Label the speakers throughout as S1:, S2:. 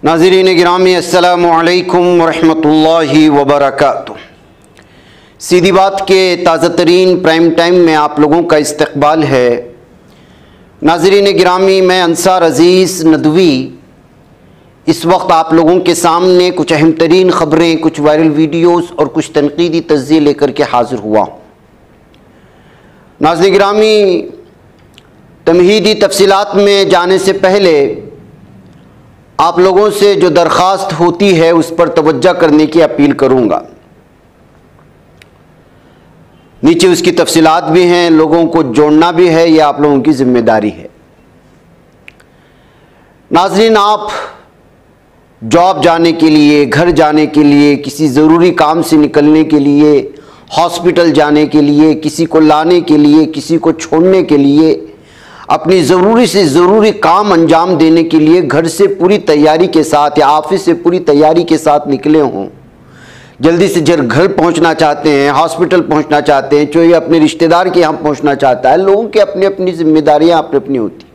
S1: नाज़रीन गिरामी अस्सलामु अलैकुम वरहमतुल्लाहि वबरकातुह। सीधी बात के ताज़ा तरीन प्राइम टाइम में आप लोगों का इस्तकबाल है। नाज़रीन गिरामी, मैं अंसार अज़ीज़ नदवी इस वक्त आप लोगों के सामने कुछ अहम तरीन ख़बरें, कुछ वायरल वीडियोस और कुछ तनकीदी तज्ज़िये लेकर के हाज़िर हुआ। नाज़रीन गिरामी, तमहीदी तफसीलात में जाने से पहले आप लोगों से जो दरख्वास्त होती है उस पर तवज्जो करने की अपील करूँगा। नीचे उसकी तफसीलात भी हैं, लोगों को जोड़ना भी है, यह आप लोगों की जिम्मेदारी है। नाज़रीन, आप जॉब जाने के लिए, घर जाने के लिए, किसी ज़रूरी काम से निकलने के लिए, हॉस्पिटल जाने के लिए, किसी को लाने के लिए, किसी को छोड़ने के लिए, अपनी ज़रूरी से ज़रूरी काम अंजाम देने के लिए घर से पूरी तैयारी के साथ या ऑफिस से पूरी तैयारी के साथ निकले हों, जल्दी से जल्द घर पहुंचना चाहते हैं, हॉस्पिटल पहुंचना चाहते हैं, कोई अपने रिश्तेदार के यहाँ पहुंचना चाहता है। लोगों की अपनी अपनी जिम्मेदारियां अपनी अपनी होती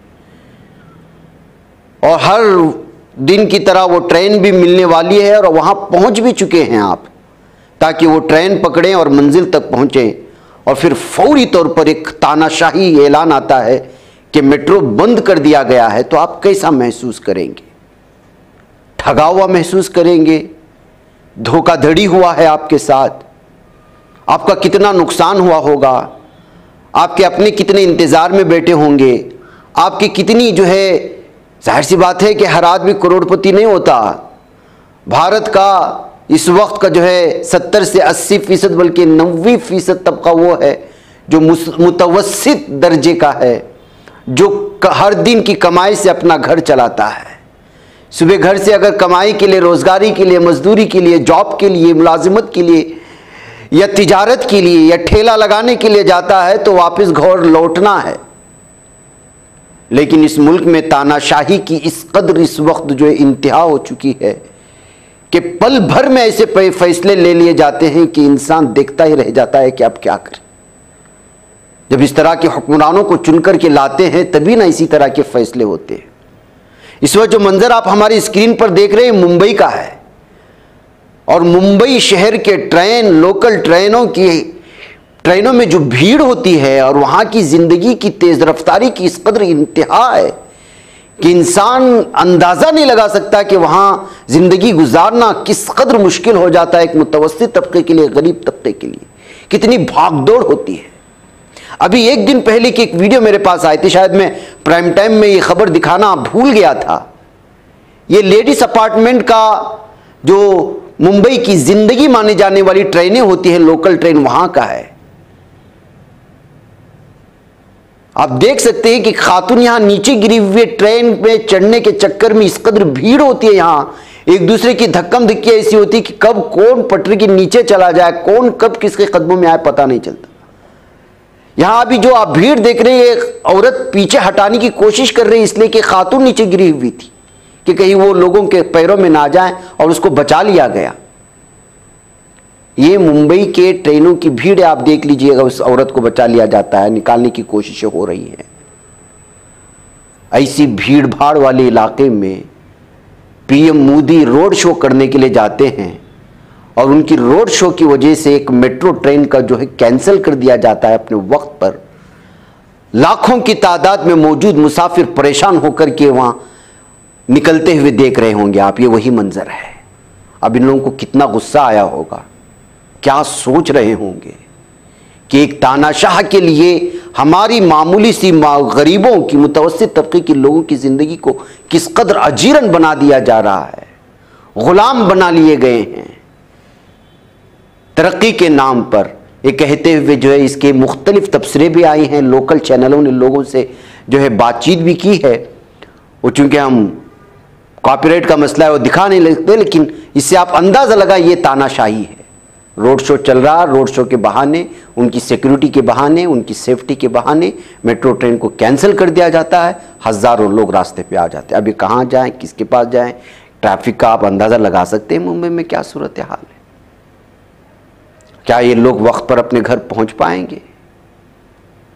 S1: और हर दिन की तरह वो ट्रेन भी मिलने वाली है और वहाँ पहुँच भी चुके हैं आप, ताकि वो ट्रेन पकड़ें और मंजिल तक पहुँचें। और फिर फौरी तौर पर एक तानाशाही ऐलान आता है कि मेट्रो बंद कर दिया गया है, तो आप कैसा महसूस करेंगे? ठगा हुआ महसूस करेंगे, धोखाधड़ी हुआ है आपके साथ, आपका कितना नुकसान हुआ होगा, आपके अपने कितने इंतज़ार में बैठे होंगे, आपकी कितनी जाहिर सी बात है कि हर आदमी करोड़पति नहीं होता। भारत का इस वक्त का 70 से 80% बल्कि 90% तबका वो है जो मुतवस्सित दर्जे का है, जो हर दिन की कमाई से अपना घर चलाता है। सुबह घर से अगर कमाई के लिए, रोज़गारी के लिए, मजदूरी के लिए, जॉब के लिए, मुलाजिमत के लिए या तिजारत के लिए या ठेला लगाने के लिए जाता है तो वापस घर लौटना है। लेकिन इस मुल्क में तानाशाही की इस कदर इस वक्त इंतहा हो चुकी है कि पल भर में ऐसे फैसले ले लिए जाते हैं कि इंसान देखता ही रह जाता है कि अब क्या करें। जब इस तरह के हुक्मरानों को चुनकर के लाते हैं तभी ना इसी तरह के फैसले होते हैं। इस वक्त जो मंजर आप हमारी स्क्रीन पर देख रहे हैं मुंबई का है, और मुंबई शहर के लोकल ट्रेनों में जो भीड़ होती है और वहाँ की ज़िंदगी की तेज़ रफ्तारी की इस कदर इंतहा है कि इंसान अंदाज़ा नहीं लगा सकता कि वहाँ ज़िंदगी गुजारना किस कदर मुश्किल हो जाता है। एक मुतवस्सित तबके के लिए, गरीब तबके के लिए कितनी भागदौड़ होती है। अभी एक दिन पहले की एक वीडियो मेरे पास आई थी, शायद मैं प्राइम टाइम में ये खबर दिखाना भूल गया था। ये लेडीज अपार्टमेंट का जो मुंबई की जिंदगी मानी जाने वाली ट्रेनें होती है, लोकल ट्रेन, वहां का है। आप देख सकते हैं कि खातून यहां नीचे गिरी हुई ट्रेन में चढ़ने के चक्कर में इस कदर भीड़ होती है, यहां एक दूसरे की धक्कम धक्की ऐसी होती है कि कब कौन पटरी के नीचे चला जाए, कौन कब किसके कदमों में आए पता नहीं चलता। यहां अभी जो आप भीड़ देख रहे हैं, औरत पीछे हटाने की कोशिश कर रही है इसलिए कि खातून नीचे गिरी हुई थी कि कहीं वो लोगों के पैरों में ना जाए, और उसको बचा लिया गया। ये मुंबई के ट्रेनों की भीड़ है, आप देख लीजिएगा। उस औरत को बचा लिया जाता है, निकालने की कोशिशें हो रही हैं। ऐसी भीड़ भाड़ वाले इलाके में पीएम मोदी रोड शो करने के लिए जाते हैं और उनकी रोड शो की वजह से एक मेट्रो ट्रेन का कैंसिल कर दिया जाता है अपने वक्त पर। लाखों की तादाद में मौजूद मुसाफिर परेशान होकर के वहां निकलते हुए देख रहे होंगे आप। ये वही मंजर है। अब इन लोगों को कितना गुस्सा आया होगा, क्या सोच रहे होंगे कि एक तानाशाह के लिए हमारी मामूली सी गरीबों की, मुतवस्सित तबके के लोगों की जिंदगी को किस कदर अजीरन बना दिया जा रहा है, गुलाम बना लिए गए हैं तरक्की के नाम पर। ये कहते हुए इसके मुख्तलिफ तबसरे भी आए हैं, लोकल चैनलों ने लोगों से बातचीत भी की है। वो चूँकि हम कॉपीराइट का मसला है वो दिखा नहीं लगते, लेकिन इससे आप अंदाज़ा लगा ये तानाशाही है। रोड शो चल रहा, रोड शो के बहाने, उनकी सिक्योरिटी के बहाने, उनकी सेफ्टी के बहाने मेट्रो ट्रेन को कैंसिल कर दिया जाता है। हज़ारों लोग रास्ते पे आ जाते हैं। अभी कहाँ जाएं, किसके पास जाएं, ट्रैफिक का आप अंदाज़ा लगा सकते हैं मुंबई में क्या सूरत हाल है। क्या ये लोग वक्त पर अपने घर पहुंच पाएंगे?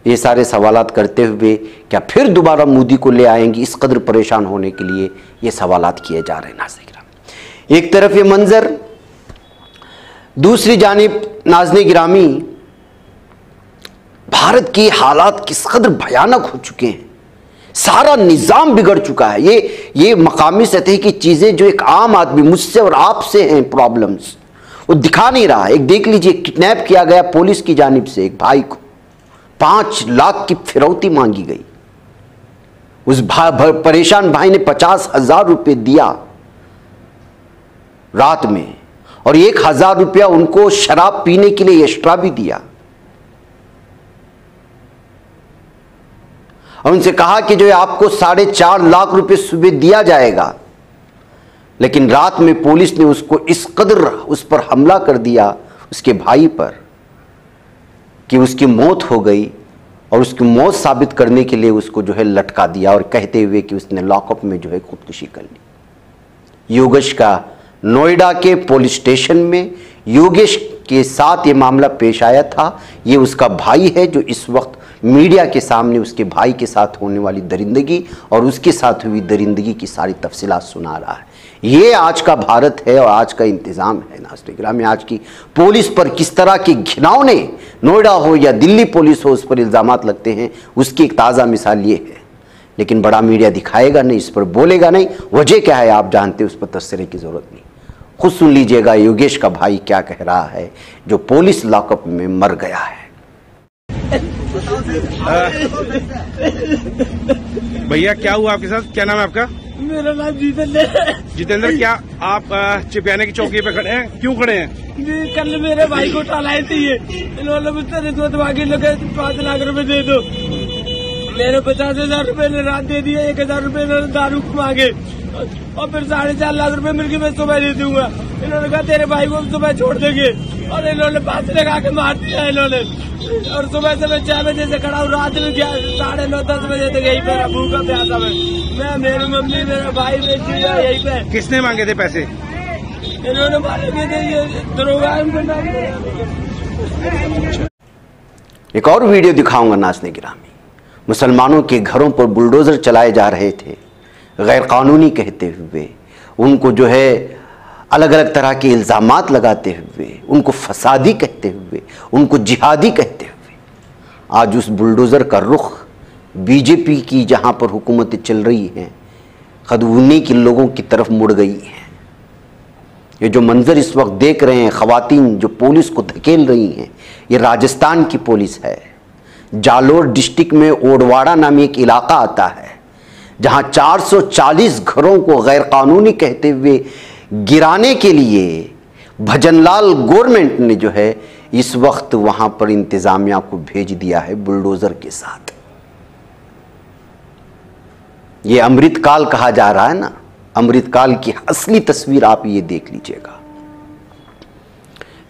S1: ये सारे सवालात करते हुए क्या फिर दोबारा मोदी को ले आएंगी, इस कदर परेशान होने के लिए ये सवालात किए जा रहे हैं। नाज़रीन गिरामी, एक तरफ ये मंजर, दूसरी जानिब नाज़रीन गिरामी भारत की हालात किस कदर भयानक हो चुके हैं, सारा निज़ाम बिगड़ चुका है। ये मकामी सतह की चीज़ें जो एक आम आदमी, मुझसे और आपसे हैं प्रॉब्लम्स, वो दिखा नहीं रहा। एक देख लीजिए, किडनैप किया गया पुलिस की जानिब से एक भाई को, 5 लाख की फिरौती मांगी गई। उस परेशान भाई ने 50,000 रुपये दिया रात में, और 1,000 रुपया उनको शराब पीने के लिए एक्स्ट्रा भी दिया, और उनसे कहा कि जो है आपको 4.5 लाख रुपए सुबह दिया जाएगा। लेकिन रात में पुलिस ने उसको इस कदर उस पर हमला कर दिया, उसके भाई पर, कि उसकी मौत हो गई, और उसकी मौत साबित करने के लिए उसको जो है लटका दिया, और कहते हुए कि उसने लॉकअप में जो है खुदकुशी कर ली। योगेश का नोएडा के पुलिस स्टेशन में योगेश के साथ ये मामला पेश आया था। ये उसका भाई है जो इस वक्त मीडिया के सामने उसके भाई के साथ होने वाली दरिंदगी और उसके साथ हुई दरिंदगी की सारी तफसीलात सुना रहा है। ये आज का भारत है और आज का इंतज़ाम है। नाज़रीन गिरामी, आज की पुलिस पर किस तरह के घिनौने, नोएडा हो या दिल्ली पुलिस हो, उस पर इल्ज़ामात लगते हैं, उसकी एक ताज़ा मिसाल ये है। लेकिन बड़ा मीडिया दिखाएगा नहीं, इस पर बोलेगा नहीं। वजह क्या है आप जानते, उस पर तबसरे की ज़रूरत नहीं। खुद सुन लीजिएगा योगेश का भाई क्या कह रहा है, जो पुलिस लॉकअप में मर गया है।
S2: भैया क्या हुआ आपके साथ, क्या नाम है आपका?
S3: मेरा नाम जितेंद्र।
S2: जितेंद्र, क्या आप चिपियाने की चौकी पे खड़े हैं, क्यों खड़े हैं?
S3: कल मेरे भाई को टालाई थी, इन्होंने मुझसे रिश्वत मांगी, लगे 5 लाख रुपए दे दो। मेरे 50,000 रुपए ने रात दे दिए, 1,000 रुपए इन्होंने दारू मांगे, और फिर 4.5 लाख रुपए मिलके मैं सुबह दे दूंगा। इन्होंने कहा तेरे भाई को सुबह छोड़ देंगे, और इन्होंने फांसी लगा के मार दिया इन्होंने। और सुबह से मैं 6 बजे से खड़ा हूँ, रात में 9:30-10 बजे तक यहीं पे भूखा प्यासा मैं, मेरी मम्मी, मेरा भाई, बेटी यहीं पे।
S2: किसने मांगे थे पैसे?
S3: इन्होंने मारे थे, ये दरोगा।
S1: एक और वीडियो दिखाऊंगा नाज़रीन गिरामी, मुसलमानों के घरों पर बुलडोज़र चलाए जा रहे थे गैर कानूनी कहते हुए, उनको जो है अलग अलग तरह के इल्ज़ामात लगाते हुए, उनको फसादी कहते हुए, उनको जिहादी कहते हुए। आज उस बुलडोज़र का रुख बीजेपी की जहाँ पर हुकूमतें चल रही हैं, खुद उन्हीं के लोगों की तरफ मुड़ गई हैं। ये जो मंजर इस वक्त देख रहे हैं, ख़वातीन जो पुलिस को धकेल रही हैं, ये राजस्थान की पुलिस है। जालोर डिस्ट्रिक्ट में ओडवाड़ा नामी एक इलाका आता है, जहाँ 440 घरों को गैर कानूनी कहते हुए गिराने के लिए भजनलाल गवर्नमेंट ने जो है इस वक्त वहां पर इंतजामिया को भेज दिया है बुलडोजर के साथ। ये अमृतकाल कहा जा रहा है ना, अमृतकाल की असली तस्वीर आप ये देख लीजिएगा।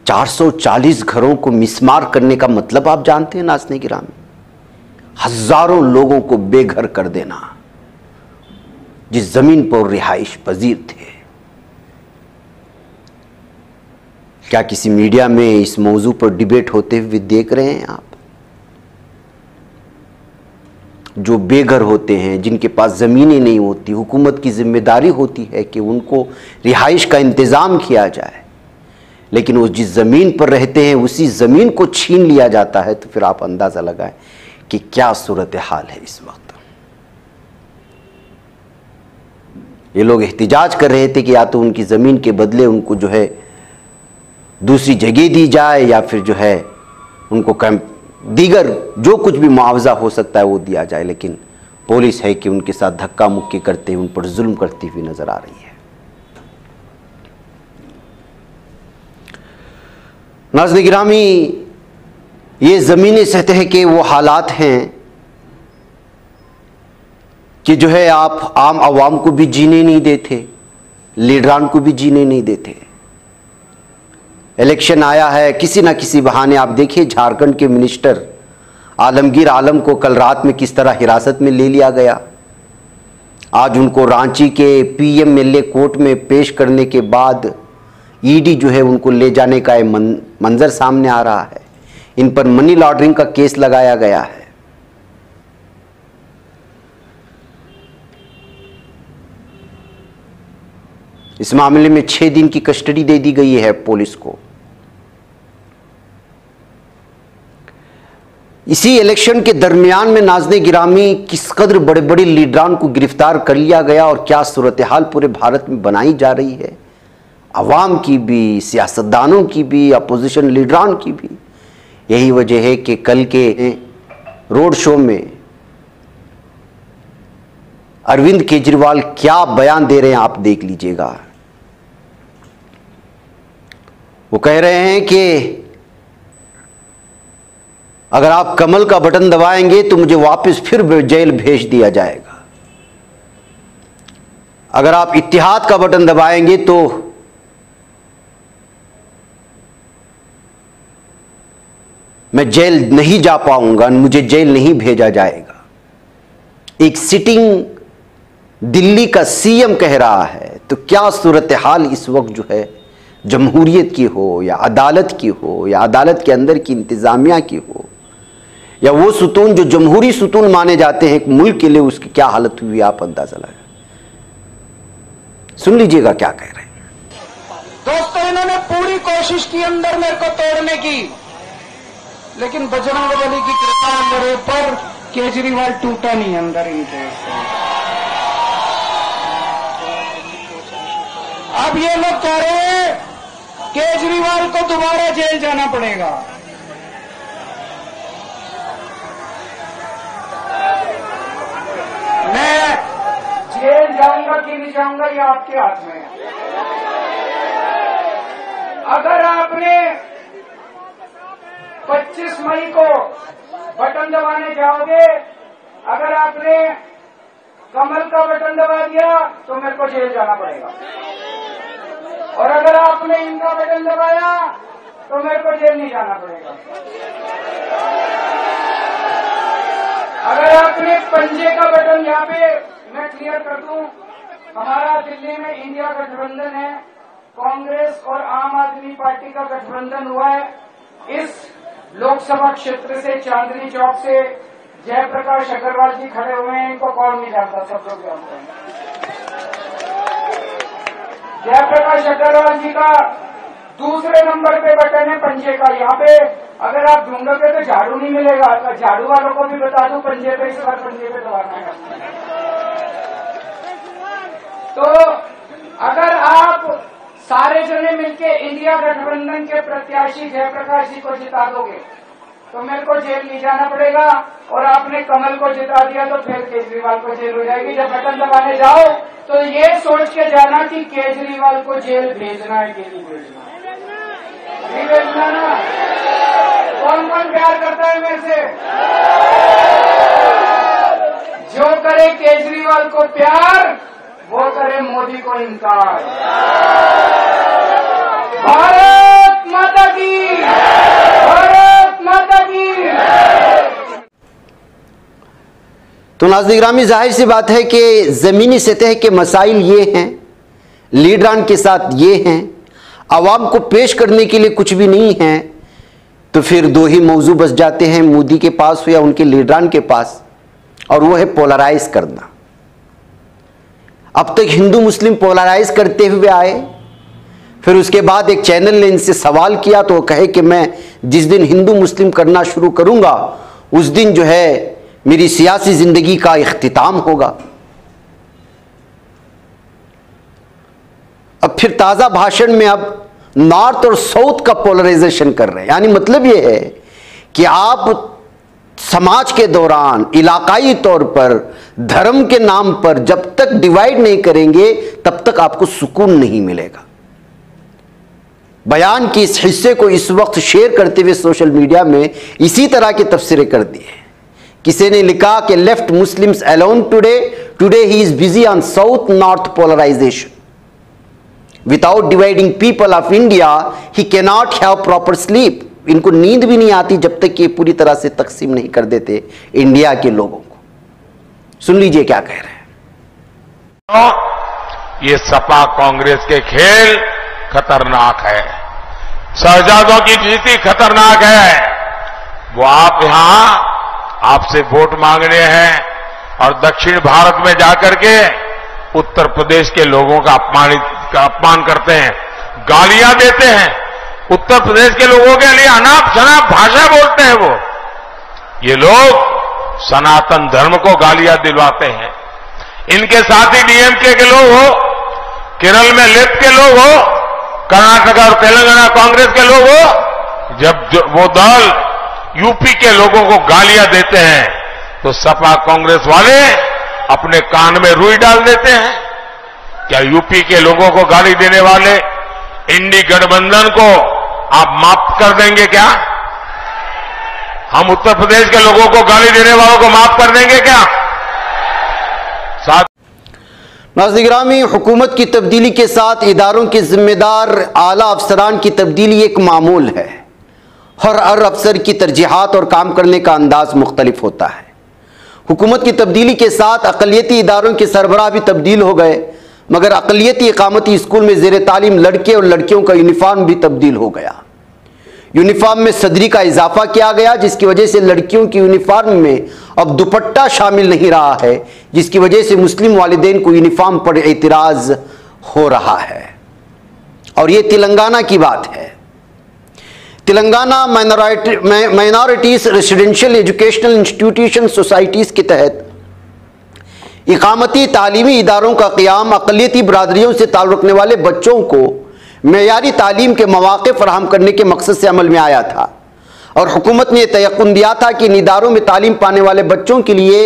S1: 440 घरों को मिसमार करने का मतलब आप जानते हैं नाज़रीन गिरामी, हजारों लोगों को बेघर कर देना, जिस जमीन पर रिहाइश पजीर थे। क्या किसी मीडिया में इस मौजू पर डिबेट होते हुए देख रहे हैं आप? जो बेघर होते हैं, जिनके पास ज़मीनें नहीं होती, हुकूमत की जिम्मेदारी होती है कि उनको रिहाइश का इंतज़ाम किया जाए, लेकिन वो जिस ज़मीन पर रहते हैं उसी ज़मीन को छीन लिया जाता है। तो फिर आप अंदाज़ा लगाएं कि क्या सूरत हाल है इस वक्त। ये लोग एहतिजाज कर रहे थे कि या तो उनकी ज़मीन के बदले उनको जो है दूसरी जगह दी जाए, या फिर जो है उनको दीगर जो कुछ भी मुआवजा हो सकता है वो दिया जाए। लेकिन पुलिस है कि उनके साथ धक्का मुक्की करते हुए उन पर जुल्म करती हुई नजर आ रही है। नाज़रीन गिरामी, ये ज़मीनी सतह के वो हालात हैं कि जो है आप आम आवाम को भी जीने नहीं देते, लीडरान को भी जीने नहीं देते। इलेक्शन आया है, किसी ना किसी बहाने आप देखिए झारखंड के मिनिस्टर आलमगीर आलम को कल रात में किस तरह हिरासत में ले लिया गया। आज उनको रांची के PMLA कोर्ट में पेश करने के बाद ईडी जो है उनको ले जाने का मंजर सामने आ रहा है। इन पर मनी लॉन्ड्रिंग का केस लगाया गया है। इस मामले में 6 दिन की कस्टडी दे दी गई है पुलिस को। इसी इलेक्शन के दरमियान में नाज़ने गिरामी किस कदर बड़े बड़े लीडरान को गिरफ्तार कर लिया गया और क्या सूरत हाल पूरे भारत में बनाई जा रही है, अवाम की भी, सियासतदानों की भी, अपोजिशन लीडरान की भी। यही वजह है कि कल के रोड शो में अरविंद केजरीवाल क्या बयान दे रहे हैं आप देख लीजिएगा। वो कह रहे हैं कि अगर आप कमल का बटन दबाएंगे तो मुझे वापस फिर जेल भेज दिया जाएगा, अगर आप इत्तेहाद का बटन दबाएंगे तो मैं जेल नहीं जा पाऊंगा, मुझे जेल नहीं भेजा जाएगा। एक सिटिंग दिल्ली का सीएम कह रहा है, तो क्या सूरत हाल इस वक्त जो है जमहूरियत की हो या अदालत की हो या अदालत के अंदर की इंतजामिया की हो या वो सुतून जो जमहूरी सुतून माने जाते हैं एक मुल्क के लिए, उसकी क्या हालत हुई आप अंदाजा लगाएं। सुन लीजिएगा क्या कह रहे हैं।
S4: दोस्तों, इन्होंने पूरी कोशिश की अंदर मेरे को तोड़ने की, लेकिन बजरंगबली की कृपा मेरे ऊपर केजरीवाल टूटा नहीं अंदर इनके। अब ये लोग कह रहे हैं केजरीवाल को दोबारा जेल जाना पड़ेगा। मैं जेल जाऊंगा कि नहीं जाऊंगा ये आपके हाथ में है। अगर आपने 25 मई को बटन दबाने जाओगे, अगर आपने कमल का बटन दबा दिया तो मेरे को जेल जाना पड़ेगा, और अगर आपने इनका बटन दबाया तो मेरे को जेल नहीं जाना पड़ेगा। अगर आपने पंजे का बटन, यहाँ पे मैं क्लियर कर दूं, हमारा दिल्ली में इंडिया गठबंधन है, कांग्रेस और आम आदमी पार्टी का गठबंधन हुआ है। इस लोकसभा क्षेत्र से चांदनी चौक से जयप्रकाश अग्रवाल जी खड़े हुए हैं, इनको कौन नहीं जानता, सब लोग जानते हैं। जयप्रकाश अग्रवाल जी का दूसरे नंबर पे बटन है पंजे का। यहाँ पे अगर आप ढूंढोगे तो झाड़ू नहीं मिलेगा, तो झाड़ू वालों को भी बता दूं पंजे पे, इस बार पंजे पे दबाना है। तो अगर आप सारे जने मिलके इंडिया गठबंधन के प्रत्याशी जयप्रकाश जी को जिता दोगे तो मेरे को जेल नहीं जाना पड़ेगा, और आपने कमल को जिता दिया तो फिर केजरीवाल को जेल हो जाएगी। जब बटन दबाने जाओ तो ये सोच के जाना कि केजरीवाल को जेल भेजना है कि नहीं भेजना, नहीं भेजना ना। कौन कौन प्यार करता है मेरे से? जो करे केजरीवाल को प्यार, वो करे मोदी को इनकार। भारत माता की, भारत माता की।
S1: तो नाज़रीन गिरामी, जाहिर सी बात है कि ज़मीनी सतह के मसाइल ये हैं, लीडरान के साथ ये हैं, आवाम को पेश करने के लिए कुछ भी नहीं है, तो फिर दो ही मौजू बस जाते हैं मोदी के पास या उनके लीडरान के पास, और वो है पोलराइज करना। अब तक हिंदू मुस्लिम पोलराइज करते हुए आए, फिर उसके बाद एक चैनल ने इनसे सवाल किया तो वो कहे कि मैं जिस दिन हिंदू मुस्लिम करना शुरू करूंगा उस दिन जो है मेरी सियासी जिंदगी का इख्तिताम होगा। अब फिर ताज़ा भाषण में अब नॉर्थ और साउथ का पोलराइजेशन कर रहे हैं। यानी मतलब यह है कि आप समाज के दौरान इलाकाई तौर पर धर्म के नाम पर जब तक डिवाइड नहीं करेंगे तब तक आपको सुकून नहीं मिलेगा। बयान के इस हिस्से को इस वक्त शेयर करते हुए सोशल मीडिया में इसी तरह के तफसीरें कर दिए। किसी ने लिखा कि left Muslims alone today he is busy on south north polarisation. Without dividing people of India he cannot have proper sleep. इनको नींद भी नहीं आती जब तक ये पूरी तरह से तकसीम नहीं कर देते इंडिया के लोगों को। सुन लीजिए क्या कह रहे हैं।
S5: ये सपा कांग्रेस के खेल खतरनाक है, शहजादों की जीती खतरनाक है। वो आप यहां आपसे वोट मांगने हैं और दक्षिण भारत में जाकर के उत्तर प्रदेश के लोगों का अपमान करते हैं, गालियां देते हैं, उत्तर प्रदेश के लोगों के लिए अनाप शनाप भाषा बोलते हैं। वो ये लोग सनातन धर्म को गालियां दिलवाते हैं। इनके साथ ही डीएमके के लोग हो, केरल में लेफ्ट के लोग हो, कर्नाटक और तेलंगाना कांग्रेस के लोग हो, जब वो दल यूपी के लोगों को गालियां देते हैं तो सपा कांग्रेस वाले अपने कान में रुई डाल देते हैं। क्या यूपी के लोगों को गाली देने वाले इंडी गठबंधन को आप माफ कर देंगे क्या? हम उत्तर प्रदेश के लोगों को गाली देने वालों को माफ कर देंगे क्या?
S1: नाज़रीन, हुकूमत की तब्दीली के साथ इदारों के जिम्मेदार आला अफसरान की तब्दीली एक मामूल है। हर अफसर की तरजीहात और काम करने का अंदाज मुख्तलिफ होता है। हुकूमत की तब्दीली के साथ अक़लियती इदारों के सरबराह भी तब्दील हो गए, मगर अक़लियती इकामती स्कूल में ज़ेर तालीम लड़के और लड़कियों का यूनिफॉर्म भी तब्दील हो गया। यूनिफॉर्म में सदरी का इजाफा किया गया, जिसकी वजह से लड़कियों की यूनिफॉर्म में अब दुपट्टा शामिल नहीं रहा है, जिसकी वजह से मुस्लिम वालिदैन को यूनिफॉर्म पर एतराज़ हो रहा है। और ये तेलंगाना की बात है। Telangana minorities residential educational institution societies के तहत इकामती तालीमी इदारों का क़याम अक़लियती बरादरियों से ताल्लुक़ रखने वाले बच्चों को मेयारी तालीम के मौक़े फराहम करने के मकसद से अमल में आया था। और हुकूमत ने तयक़्क़ुन दिया था कि इन इदारों में तालीम पाने वाले बच्चों के लिए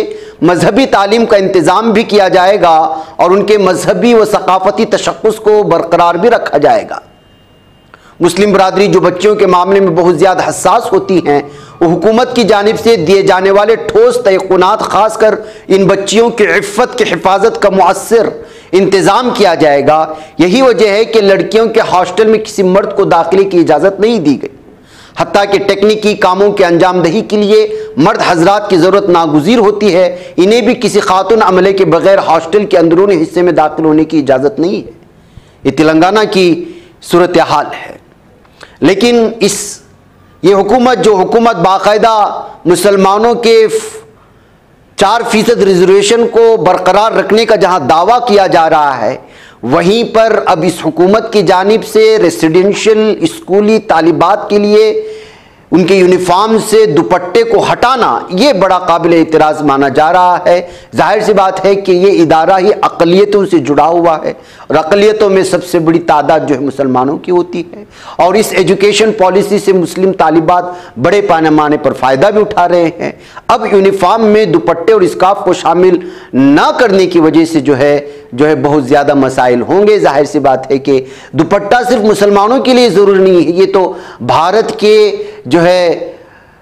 S1: मजहबी तालीम का इंतज़ाम भी किया जाएगा और उनके मजहबी व सकाफ़ती तशख़्ख़ुस को बरकरार भी रखा जाएगा। मुस्लिम बरादरी जो बच्चों के मामले में बहुत ज़्यादा हसास होती हैं, वो हुकूमत की जानिब से दिए जाने वाले ठोस तयक़्क़ुनात, ख़ासकर इन बच्चियों की इफ़्फ़त की हिफाजत का मुअस्सर इंतज़ाम किया जाएगा। यही वजह है कि लड़कियों के हॉस्टल में किसी मर्द को दाखिले की इजाज़त नहीं दी गई। हत्ता कि टेक्निकी कामों के अंजामदही के लिए मर्द हजरात की ज़रूरत नागुज़ीर होती है, इन्हें भी किसी खातून अमले के बगैर हॉस्टल के अंदरूनी हिस्से में दाखिल होने की इजाज़त नहीं है। ये तेलंगाना की सूरत हाल है। लेकिन ये हुकूमत जो हुकूमत बाकायदा मुसलमानों के 4% रिजर्वेशन को बरकरार रखने का जहां दावा किया जा रहा है, वहीं पर अब इस हुकूमत की जानिब से रेसिडेंशियल स्कूली तालिबात के लिए उनके यूनिफॉर्म से दुपट्टे को हटाना ये बड़ा काबिल एतराज़ माना जा रहा है। जाहिर सी बात है कि ये इदारा ही अक़लियतों से जुड़ा हुआ है और अक़लियतों में सबसे बड़ी तादाद जो है मुसलमानों की होती है। और इस एजुकेशन पॉलिसी से मुस्लिम तालिबात बड़े पैमाने पर फ़ायदा भी उठा रहे हैं। अब यूनिफॉर्म में दुपट्टे और स्कार्फ को शामिल ना करने की वजह से जो है बहुत ज़्यादा मसाइल होंगे। जाहिर सी बात है कि दुपट्टा सिर्फ मुसलमानों के लिए ज़रूरी नहीं है, ये तो भारत के जो है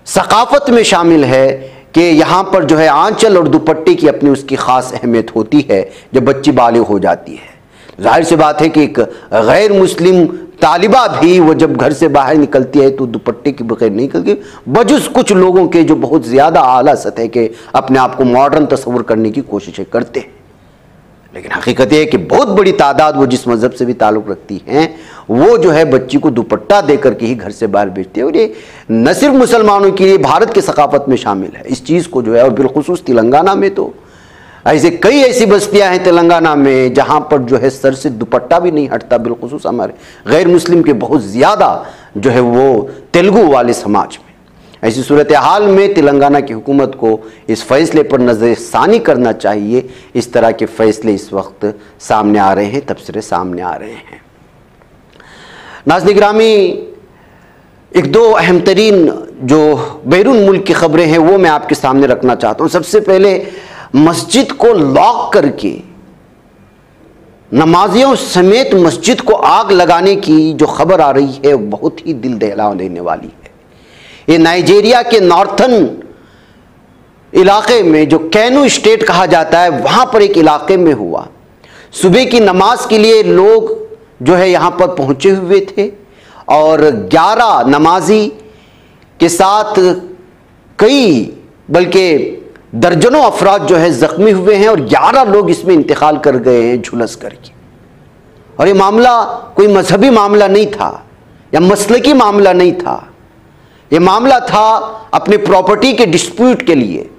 S1: सकाफत में शामिल है कि यहाँ पर जो है आंचल और दुपट्टे की अपनी उसकी ख़ास अहमियत होती है जब बच्ची बालिग हो जाती है। जाहिर सी बात है कि एक गैर मुस्लिम तालिबा भी वो जब घर से बाहर निकलती है तो दुपट्टे के बगैर नहीं निकलती, बजुज़ कुछ लोगों के जो बहुत ज़्यादा आला सतह के अपने आप को मॉडर्न तस्वुर करने की कोशिशें करते हैं। लेकिन हकीकत यह है कि बहुत बड़ी तादाद वो जिस मज़हब से भी ताल्लुक़ रखती हैं वो जो है बच्ची को दुपट्टा देकर के ही घर से बाहर भेजती है। और ये न सिर्फ मुसलमानों के लिए भारत के सकाफत में शामिल है इस चीज़ को जो है। और बिलखुसूस तेलंगाना में तो कई ऐसी बस्तियां हैं तेलंगाना में जहां पर जो है सर से दुपट्टा भी नहीं हटता। बिलखुसूस हमारे गैर मुस्लिम के बहुत ज़्यादा जो है वो तेलुगु वाले समाज में। ऐसी सूरत हाल में तेलंगाना की हुकूमत को इस फैसले पर नज़रसानी करना चाहिए। इस तरह के फैसले इस वक्त सामने आ रहे हैं, तबसरे सामने आ रहे हैं। नाज़रीन गिरामी, एक दो अहम तरीन जो बैरून मुल्क की खबरें हैं वो मैं आपके सामने रखना चाहता हूँ। सबसे पहले मस्जिद को लॉक करके नमाजियों समेत मस्जिद को आग लगाने की जो खबर आ रही है बहुत ही दिल दहला देने वाली है। ये नाइजीरिया के नॉर्थन इलाके में जो कैनू स्टेट कहा जाता है वहां पर एक इलाके में हुआ। सुबह की नमाज के लिए लोग जो है यहां पर पहुंचे हुए थे और 11 नमाजी के साथ कई बल्कि दर्जनों अफराद जो है जख्मी हुए हैं और 11 लोग इसमें इंतकाल कर गए हैं झुलस करके। और ये मामला कोई मजहबी मामला नहीं था या मसलकी मामला नहीं था, ये मामला था अपने प्रॉपर्टी के डिस्प्यूट के लिए।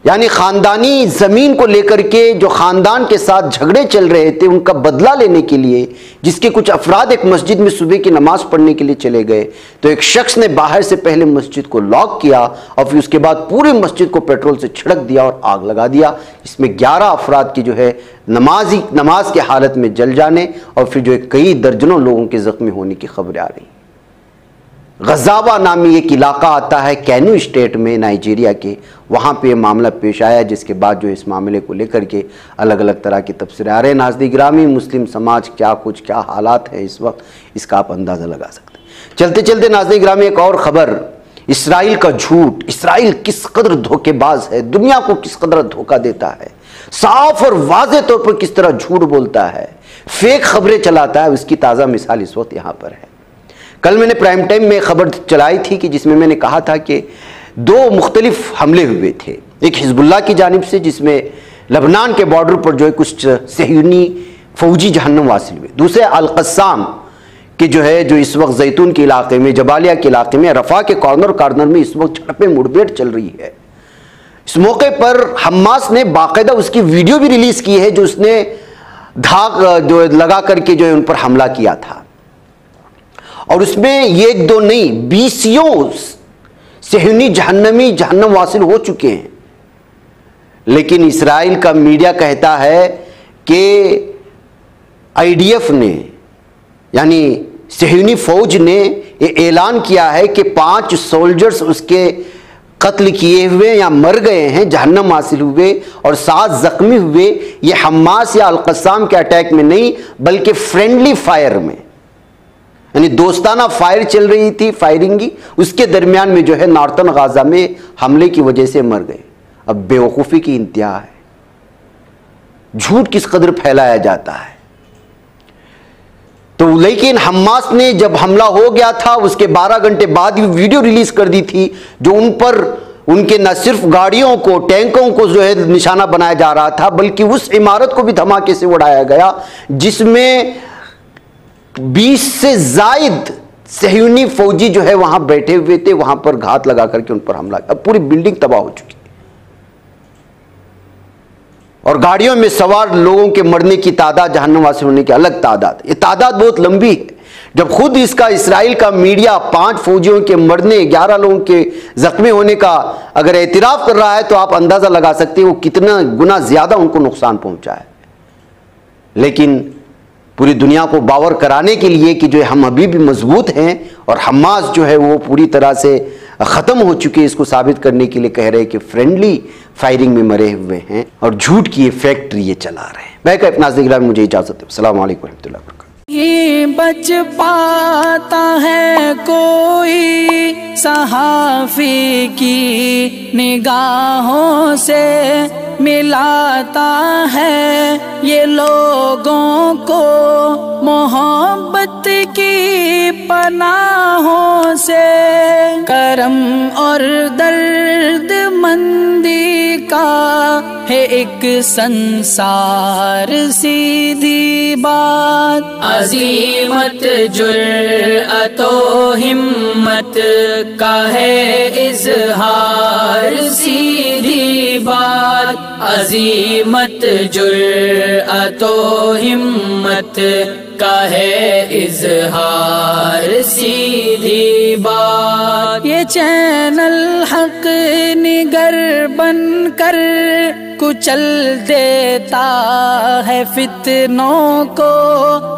S1: यानी खानदानी जमीन को लेकर के जो खानदान के साथ झगड़े चल रहे थे, उनका बदला लेने के लिए जिसके कुछ अफराद एक मस्जिद में सुबह की नमाज पढ़ने के लिए चले गए, तो एक शख्स ने बाहर से पहले मस्जिद को लॉक किया और फिर उसके बाद पूरे मस्जिद को पेट्रोल से छिड़क दिया और आग लगा दिया। इसमें 11 अफराद की जो है नमाज के हालत में जल जाने और फिर जो है कई दर्जनों लोगों के जख्मी होने की खबरें आ रही। गजावा नामी एक इलाका आता है कैनू स्टेट में नाइजीरिया के, वहाँ पे मामला पेश आया, जिसके बाद जो इस मामले को लेकर के अलग अलग तरह की तफसीरें आ रहे हैं। नाज़रीन गिरामी, मुस्लिम समाज क्या हालात है इस वक्त, इसका आप अंदाज़ा लगा सकते हैं। चलते चलते नाज़रीन गिरामी एक और ख़बर, इसराइल का झूठ। इसराइल किस कदर धोखेबाज है, दुनिया को किस कदर धोखा देता है, साफ और वाज़ेह तौर पर किस तरह झूठ बोलता है, फेक खबरें चलाता है, उसकी ताज़ा मिसाल इस वक्त यहाँ पर है। कल मैंने प्राइम टाइम में खबर चलाई थी कि जिसमें मैंने कहा था कि 2 मुख्तलिफ हमले हुए थे। एक हिजबुल्लाह की जानिब से, जिसमें लबनान के बॉर्डर पर जो है कुछ सहयूनी फौजी जहन्नम वासिल हुए। दूसरे अल-क़स्साम के जो इस वक्त जैतून के इलाके में, जबालिया के इलाके में, रफ़ा के कॉर्नर में इस वक्त झड़पें मुठभेड़ चल रही है। इस मौके पर हमास ने बाकायदा उसकी वीडियो भी रिलीज की है, जो उसने धाक जो लगा करके जो है उन पर हमला किया था। और उसमें ये 1-2 नहीं, 20 सहयूनी जहन्नम वासिल हो चुके हैं। लेकिन इसराइल का मीडिया कहता है कि IDF ने, यानी सहयूनी फौज ने ये ऐलान किया है कि 5 सोल्जर्स उसके कत्ल किए हुए या मर गए हैं, जहन्नम हासिल हुए, और 7 जख्मी हुए। ये हमास या अल-क़स्साम के अटैक में नहीं, बल्कि फ्रेंडली फायर में, यानी दोस्ताना फायर चल रही थी, फायरिंगी, उसके दरमियान में जो है नॉर्थन गाजा में हमले की वजह से मर गए। अब बेवकूफ़ी की इंतहा है, झूठ किस कदर फैलाया जाता है। तो लेकिन हमास ने जब हमला हो गया था, उसके 12 घंटे बाद ही वीडियो रिलीज कर दी थी, जो उन पर उनके न सिर्फ गाड़ियों को, टैंकों को जो है निशाना बनाया जा रहा था, बल्कि उस इमारत को भी धमाके से उड़ाया गया जिसमें 20 से जायद सहयूनी फौजी जो है वहां बैठे हुए थे। वहां पर घात लगा करके उन पर हमला, अब पूरी बिल्डिंग तबाह हो चुकी है और गाड़ियों में सवार लोगों के मरने की तादाद, जहन्नमवासी होने की अलग तादाद, ये तादाद बहुत लंबी है। जब खुद इसका इसराइल का मीडिया 5 फौजियों के मरने, 11 लोगों के जख्मी होने का अगर एतराफ कर रहा है, तो आप अंदाजा लगा सकते हैं वो कितना गुना ज्यादा उनको नुकसान पहुंचा है। लेकिन पूरी दुनिया को बावर कराने के लिए कि जो है हम अभी भी मजबूत हैं और हमास जो है वो पूरी तरह से ख़त्म हो चुके, इसको साबित करने के लिए कह रहे हैं कि फ्रेंडली फायरिंग में मरे हुए हैं और झूठ की फैक्ट्री ये चला रहे हैं। मैं कहना नाज़रीन, मुझे इजाज़त दो। अस्सलाम वालेकुम रहमतुल्लाहि व बरकातहू।
S6: ये बच पाता है कोई सहाफ़ी की निगाहों से, मिलाता है ये लोगों को मोहब्बत की पनाहों से। करम और दर्द मंदी का है एक संसार, सीधी बात। अज़ीमत जुर्अतो हिम्मत का है इज़हार, सीधी बात। अज़ीमत जुर्अतो हिम्मत का है इज़हार, सीधी बात। ये चैनल हक निगर बनकर कुचल देता है फितनों को,